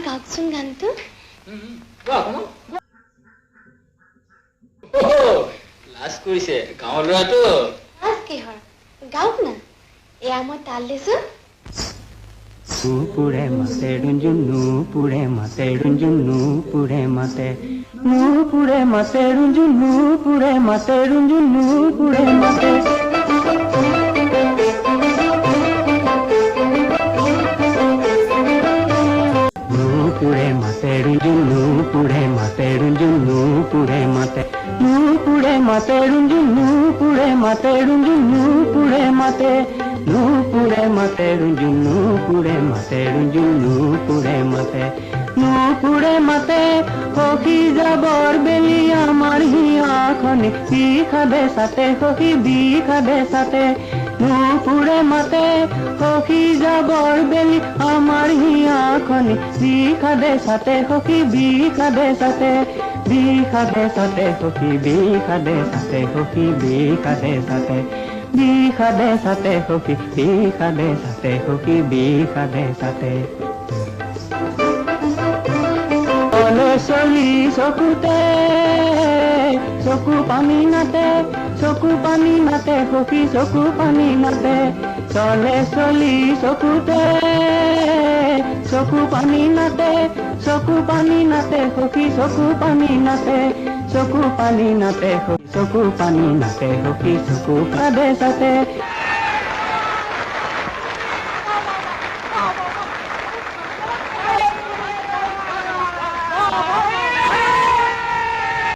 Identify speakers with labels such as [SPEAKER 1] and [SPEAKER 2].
[SPEAKER 1] গাওকচোন গানটো
[SPEAKER 2] লাজ কৰিছে গাঁৱৰ ল'ৰাটো
[SPEAKER 1] লাজ কিহৰ গাওক না এয়া মই তাল দিছো
[SPEAKER 3] নূপুৰে মাতে ৰঞ্জুন নূপুৰে মাতে ৰঞ্জুন নূপুৰে মাতে নূপুৰে মাতে ৰঞ্জুন নূপুৰে মাতে ৰঞ্জুন নূপুৰে মাতে নূপুৰে মাতে ৰঞ্জুন নূপুৰে মাতে ৰঞ্জুন নূপুৰে মাতে নূপুৰে মাতে ৰঞ্জুন নূপুৰে মাতে ৰঞ্জুন নূপুৰে মাতে নূপুৰে মাতে ৰঞ্জুন নূপুৰে মাতে ৰঞ্জুন নূপুৰে মাতে নূপুৰে মাতে সখী যাবৰ বেলি আমাৰ হিয়াখনি বিষাদে চাতে সখী বিষাদে চাতে নূপুৰে মাতে সখী যাবৰ বেলি আমাৰ হিয়াখনি বিষাদে চাতে সখী বিষাদে চাতে বিষাদে চাতে সখী বিষাদে চাতে সখী বিষাদে চাতে বিষাদে চাতে সখী বিষাদে চাতে সখী বিষাদে চাতে চলে চলি চকুতে চকু পানী নাতে চকু পানী নাতে সখী চকু পানী নাতে চলে চলি চকুতে চকু পানী নাতে চকু পানী নাতে সখী চকু পানী নাতে চকু পানী নাতে সখী চকু পানী নাতে সখী চকু কাদে চাতে